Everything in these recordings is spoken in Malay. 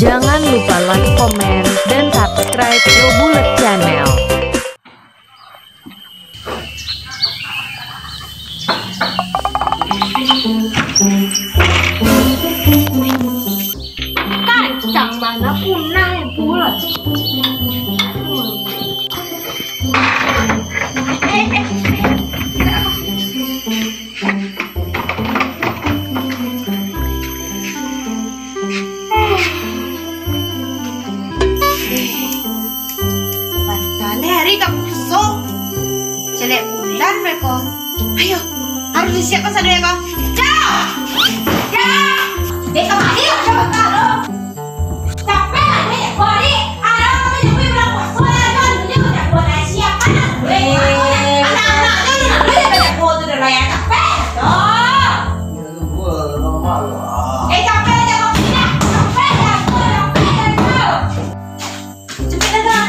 Jangan lupa like, komen, dan subscribe Yo Bulet Channel. Kacang mana punah ya bulat. Hari tak busuk jelek bulan mereka. Ayo, harus disiapkan sana ya kau. Ciao, ciao. Dek kemana ya? Coba taruh. Capek lah dek. Bori, anak kamu yang bilang puasa kan? Dia udah buat siapkan. Anak-anaknya udah banyak foto udah layak capek. Capek aja kau sini. Capek ya, cepet dah.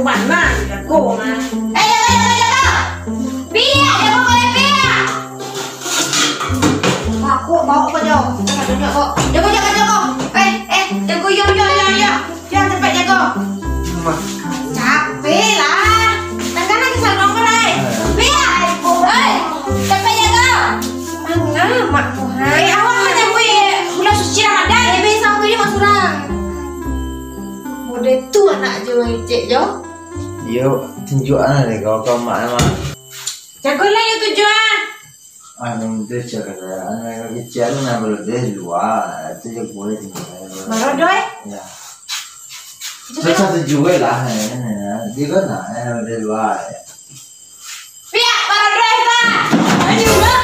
Mana jago mah. Jago. Biar dia mau kalian biar. Aku bawa ke jauh. Jago. Jago yo. Jangan cepat jago. Capek lah. Tengah lagi sarong kan. Biar. Capek jago. Enggak, mak Tuhan. Awak macam bulan suci Ramadan. Bisa aku ini mas kurang. Udah tu anak Jo cek Jo. Yo, tunjukkan deh kau mak emang. Jago lah yo tujuan. Anu tu cakap anak kecil nak berlebih luar, tu je boleh tinggal. Baru doi. Ya. Satu juga lah, dia kan nak berlebih luar. Pia, baru doi ta. Ini udah.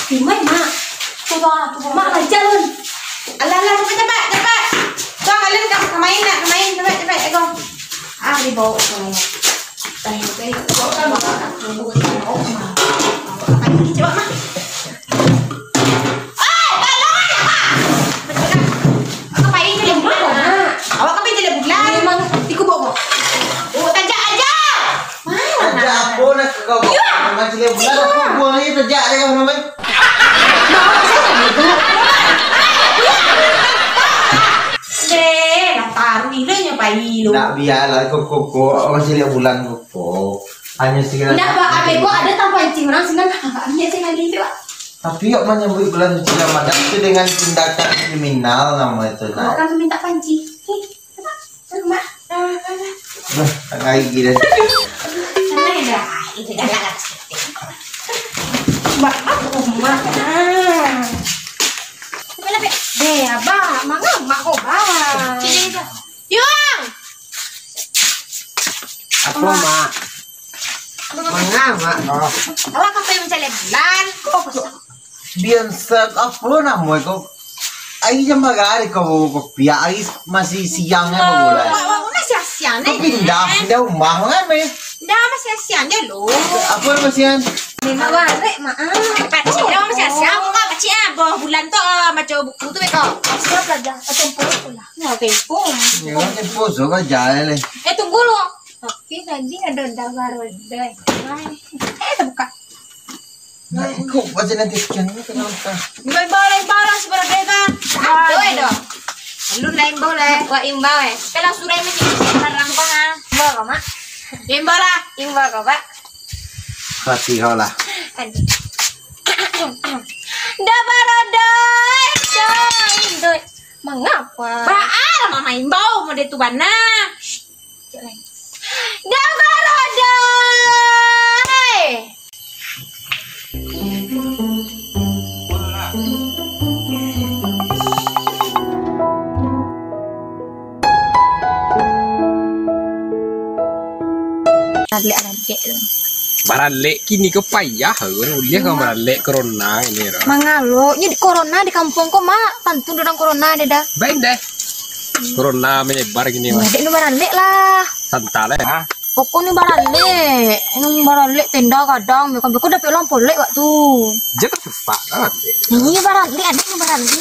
Gimana mak? Tuh mak aja lun. Alah cepat. Kau kalian main cepat go. Dibawa semuanya. Bawa kan bawa. Coba mak. Ngapain jadi bulan? Awak ngapain jadi bulan? Memang tiku bawa. Tajak aja. Tajak apa nak kau? Macam dia bulan aku buang ni tajak dia kau namanya. Tak biarlah koko masih lihat bulan koko hanya segera. Tidak pak, abek gua ada tanpa pancing orang senang kakaknya saya lagi itu pak. Tapi yuk menyambut bulan suci Ramadan itu dengan tindakan kriminal nama itu. Kau kan minta panci. Mak. Tak lagi dah. Sana dah, itu dah lah. Mak. Deh, abah, mak kau bah. Yung. Apa mak? Mak? Awak kapan mencari bulan? Biasa apa namanya kau? Air jam berapa kau biar air masih siangnya bulan. Awak masih siang Kau pindah rumah kan me? Dah masih siang je lu. Apa masian? Memang balik mak. Pacik dah masih siang. Kau pacik bawah bulan tu macam buku tu kau. Siap belajar tempoh pula. Mau tempoh. Ya kan tempoh so kan jalan le. Tunggu lu. Tapi tadi ada baru deh. Terbuka. Kau baca nanti sekian ni kenapa? Imbau sebenarnya kan. Doi dong. Lu lain boleh. Wah imbau Kalau surai mesti barang kau ha. Imbau kau mak. Imbau kau pak. Hati kau lah. Dah baru doi. Mengapa? Baal mama imbau mau dia tu bana. Dah baru doi. Adik. Baralek kini ke payah uliah kau baralek corona ini ro. Mangalo, di corona di kampung kok mak, pantun orang corona deh dah. Baik deh. Corona menyebar gini mah. Dek nu baralek lah. Santai lah. Pokoknya baralek tenda kadang, bukan kau dapat lampu lek waktu. Jangan susah kan. Ini baralek adik nu baralek.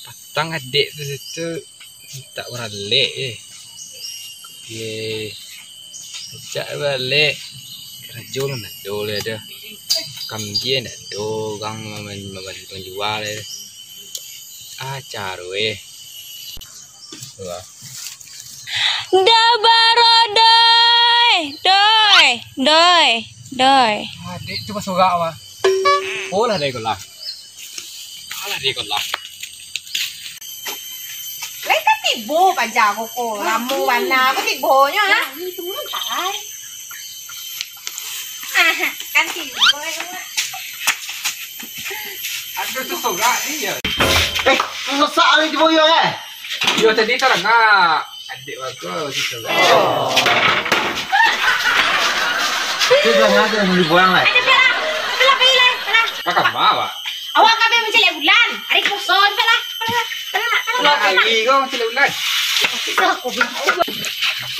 Patang adik tu situ tak baralek Cak balik. Kerja lah nak do le dah. Kamgia nak do gang menjual le. Acar weh. Wah. Dabaro doi. Adik cuma suka apa? Oh lah dia kolah. Alah dia kolah. Mereka tibo paja koko. Lamu warna apa tibonya ha? Ini semua tak. Kan tibo. Ada tu suka ni ya. Masak ni tiba yo eh. Yo tadi tak nak. Adik bagus tu suka. Kita ngada ni buang lah. Pela pilih. Kakak ma. Awak kami mencari bulan. Hari kosong pela. Lah hari kau cile ulat.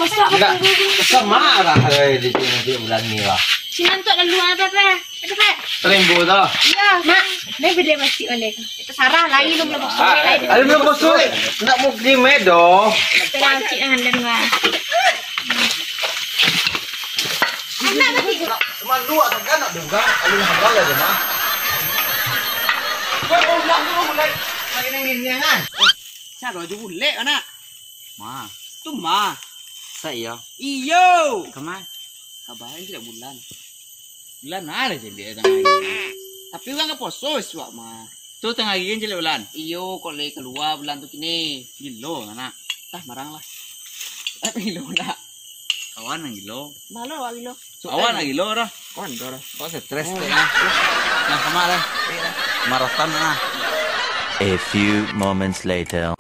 Masak Enggak. Sama lah di sini bulan ni lah. Sinantuk lalu apa? Apa? Terembu dah. Ya, mak. Ni bila masih balik. Itu Sarah lagi lu belum kosong lagi. Ada nak bosok. Nak mau di medo. Terang cik dengan dan wah. Anak mati. Cuma dua kan nak dengar. Ada yang hafal ada mah. Kau ulang dulu mulai. Lagi ni kan. Sao rồi chú buồn lệ anh ạ. Mà, tuh mà. Saya. Iyo. Kemana? Kabarin tidak bulan. Bulan ada jadi tengah ini. Tapi orang ke poso suak mah. Tuh tengah ini jadi bulan. Iyo kalau keluar bulan tuh kini. Gilo anak. Tah marang lah. Gilo nak. Kawan yang gilo. Malu awak gilo. Kawan yang gilo dah. Kawan dah. Kau stres deh nah. Nah kemana? Maraton nah. A few moments later.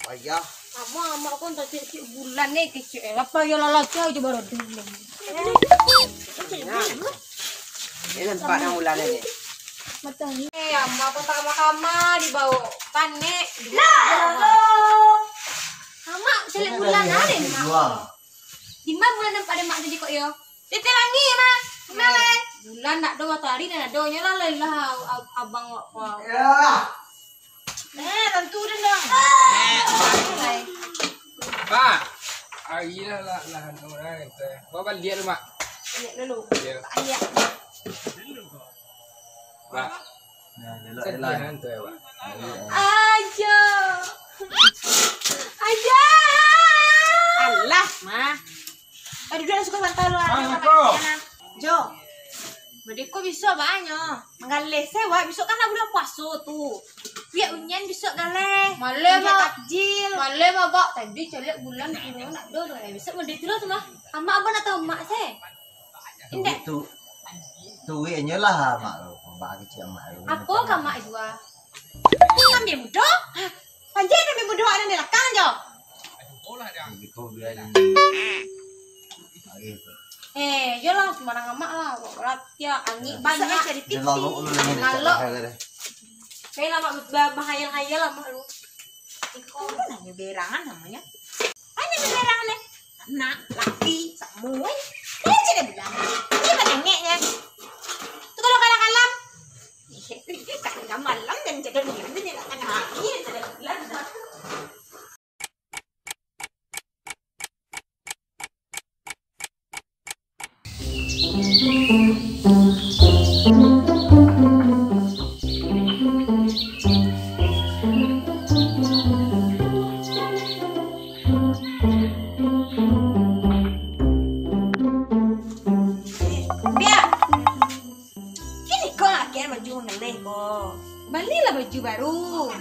Payah. Ama kau tak cik bulan ni kecil. Apa yang lalat kau je baru dulu. Ini tempat yang bulan ini. Macam ni. Ama kau tak kama dibawa panik. Ama cek bulan ada ni mak. Di mana bulan nampak ada mak jadi kok yo? Tete lagi mah. Kenapa? Bulan nak dua hari dan ada nya lah abang wak. Ya. Tentu dah dah. Pak. Hari lah lahan orang kita. Kau balik rumah. Lihat dulu. Ya. Ayah. Pak. Nah, Sedihan tu Pak. Aja. Allah, mah. Aduh, dah suka bantal lu. Jo. Bedeko bisa banyak. Mengalih sewa besok kan bulan puasa tu. Biar unyan besok galeh. Malam takjil. Malam abak tadi celek bulan turun nak do besok mendek tu mah. Ama abang nak tahu mak saya. Indah. Tu nya lah mak lu. Bagi cik mak lu. Apa kau mak dua? Ngambil mudah. Panjang ngambil mudah ada di belakang jo. Kau biar. Yolah sembarang mak lah. Berat ya angin banyak jadi titik. Lalu saya lama bahayal-hayal lama lu. Kau mana berangan namanya? Mana berangan nih? Anak, laki, semua. Ini jadi bilang. Ini banyaknya. Tu kalau kalam-kalam. Kalam malam dan jaga diam dia nak anak. Ini jadi bilang. Belilah baju baru.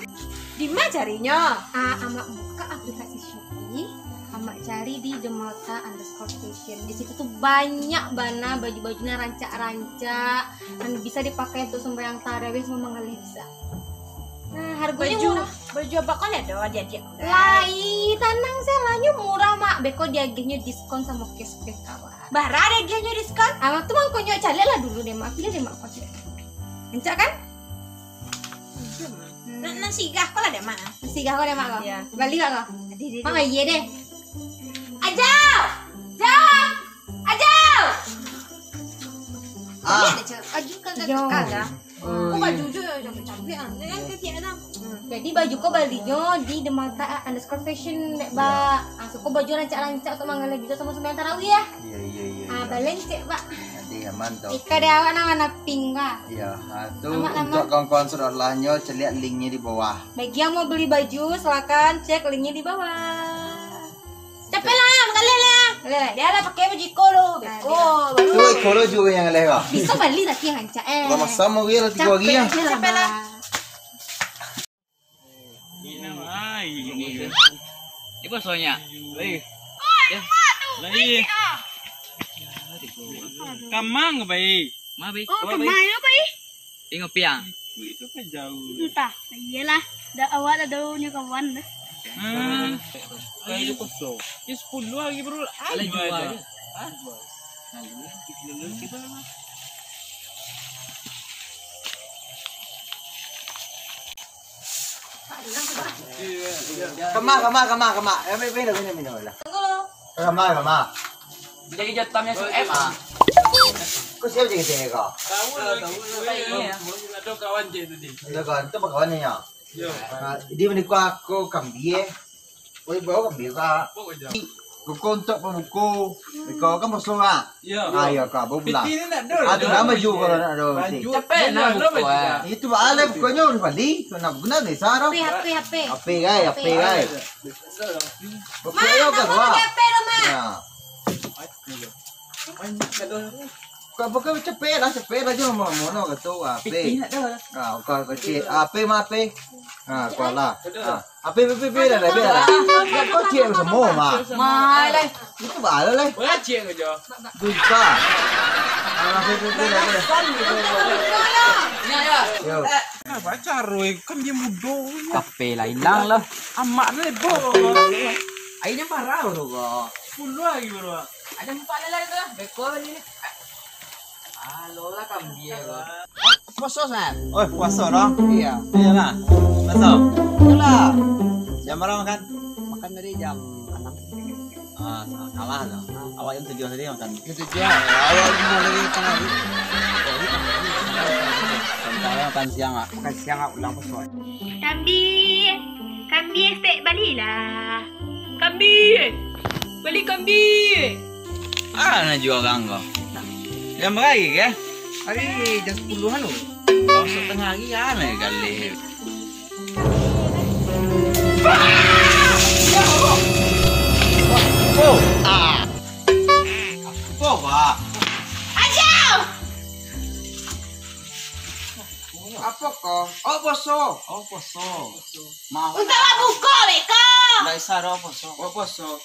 Di mana carinya? Amak buka aplikasi Shopee. Amak cari di @demota_fashion. Di situ tuh banyak bana baju-bajunya rancak-rancak dan bisa dipakai untuk sembahyang tarawih sama mengalir bisa. Nah, harganya murah. Baju apa kan ada dia. Lai, tenang selanya murah mak. Beko diagihnya diskon sama cashback kawan. Bara diagihnya diskon. Amak tuh mau konyol cari lah dulu deh mak. Pilih deh mak pakai. Rancak kan? Nasi gah kau lah deh mak. Nasi gah kau deh mak kau. Balik kau. Mak iya deh. Ajau. Ajau. Iya deh cak. Aju kagak. Kau baju je cantik ah. Jangan ketiak dah. Jadi baju kau balinya di @demata_fashion nek ba. So kau baju rancak-rancak untuk manggal lagi sama sembahyang tarawih ya. Iya. Balen cek, Pak. Nanti aman tau. Ika dia awak nama pink, Pak. Iya, itu untuk kawan-kawan saudaranya lihat linknya di bawah. Bagi yang mau beli baju silakan cek linknya di bawah. Cepet lah, mengalir lah. Dia ada pakai baju kolo, beko. Tuh, kalau juga yang leh kah? Bisa beli lagi rancak Kalau sama dia lah 3 hari ya. Cepet lah. Ini bosonya. Lagi. Kamang baik. Ma baik. Oh, kemana Pak? Tengok piang. Itu kan jauh. Entah. Iyalah. Dah awak dah punya kawan dah. Kayak itu kosong. Ya 10 lagi bro. Ala jual. Kama. Bina lah. Kama. Jadi jatamnya su ah. Kau siapa je kita kau? Ada kawan je tadi. Ada kan? Itu apa kawannya ya? Dia menikah aku kambing. Boleh bawa kambing kah? Kau kontak pemuku. Kau kan kosong ah? Ya. Ayo kau bulan. Ini nak ada. Ada nama juga kalau nak ada. Cepet nak buku. Itu alif kau ni balik. Kau nak guna ni sarap. HP. HP guys. Okey yo kan wah. HP lo, Ma. Ya. Kau bukan cepet lah je mono kata HP. Kau kecil HP mah HP. Kau lah. HP dah. Kau cek semua mah. Malai. Itu bala lah. Boleh cek kerja. Dusta. Yo. Apa cara kan dia mudah. Kape lah hilang lah. Amak ni bro. Airnya parah bro kok. 10 lagi bro. Ada 4 lagi tu. Beko ni. Halo lah kambing kok. Puasa sah? Oh puasa dah. Iya. Iyalah. Puasa. Iyalah. Jam berapa makan? Makan dari jam 6. Kalah dah. Awak jam 7 tadi makan. Itu dia. Awal mau dari tengah hari. Saya makan siang ah. Makan siang ulang pesawat. Kambing estek balilah. Kambing. Beli kambing. Nak jual orang kau. Jam berapa ke? Hari jam 10-an tu. Masuk tengah hari kan kali. Apa? Ajau. Apa kau? Oh poso. Mau. Untuk lah buka beko. Dah isar poso. Oh poso.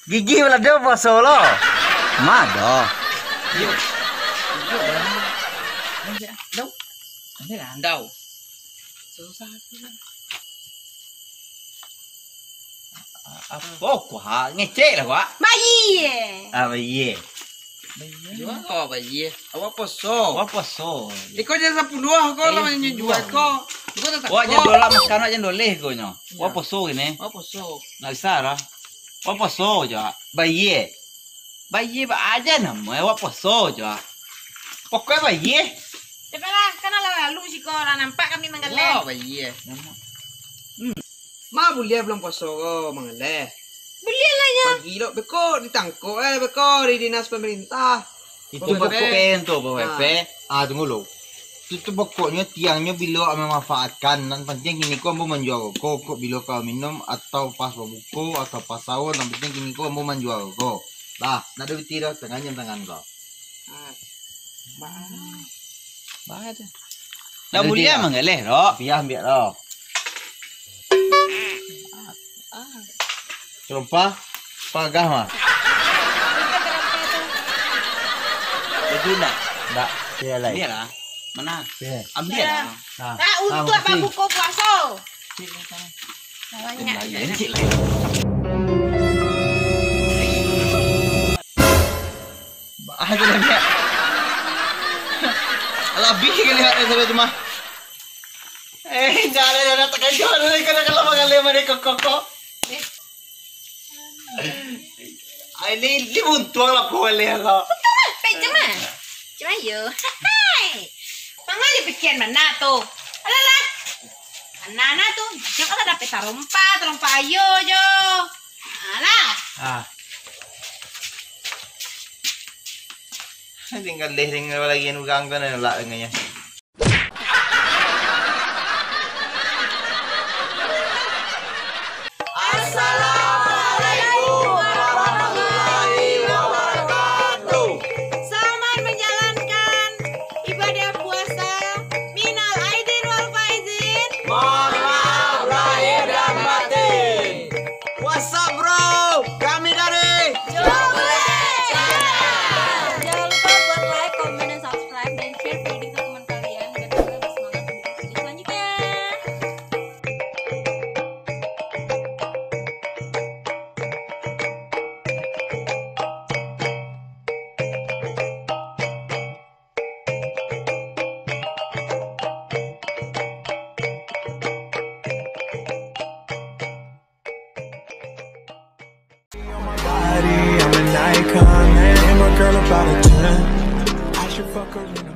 Gigi wala dia puasa lo. Mado. Ini landau. Susah. Apa kuah? Ngecek lah kuah. Bayi. Bayi. Jual kau bayi. Awak poso. Apa so? Ikut je 10 kau lah jual kau. Wah jangan dolar makan jangan doleh kau nyo. Wah poso ini. Wah poso. Nak isar ah. Wah poso je. Bayi. Bayi ba aja nama. Wah poso je. Pokoknya bayi. Cepatlah, kan lalu si kau lah nampak kami menggeleng. Oh bayi. Ma boleh belum poso kau mengeleh. Belilah nya. Pagi lo beko ditangkap beko di dinas pemerintah. Itu pokoknya tu PWP. Tunggu lo. Itu pokoknya tiangnya bila memanfaatkan dan penting gini kau mau menjual kok bila kau minum atau pas buku atau pas sahur yang penting gini kau mau menjual kok. Lah, nak ada betira tengahnya tangan kau. Bahat. Dah mulia mengeleh ro. Biar ambil lo. Serempah pagah mah. Itu nak. Tak, dia lain. Ambil lah. Mana? Dia. Ambil lah. Untuk apa buka puasa? Banyak. Encik lah. Ada lagi. Lebih kali ada sampai cuma. Jangan tekan jual ni kalau mengalir mereka koko. Ini buntuang lah kau lihat kau. Cuma yo. Mangali pikiran mana tuh? Alalah. Nana tuh, jangan ada dapat terompa ayo jo. Alah. Tinggal lehring lagi yang ugang kan lah nganya. Assalamualaikum warahmatullahi wabarakatuh. Selamat menjalankan ibadah puasa. Minal aidin wal faizin. Mohon maaf lahir dan batin. What's up bro? Kami dari Jobulet. Jangan lupa buat like, comment, dan subscribe dan share video ke teman kalian biar kita lebih semangat untuk video selanjutnya. I'm an icon, man. And my girl about a 10. I should fuck her.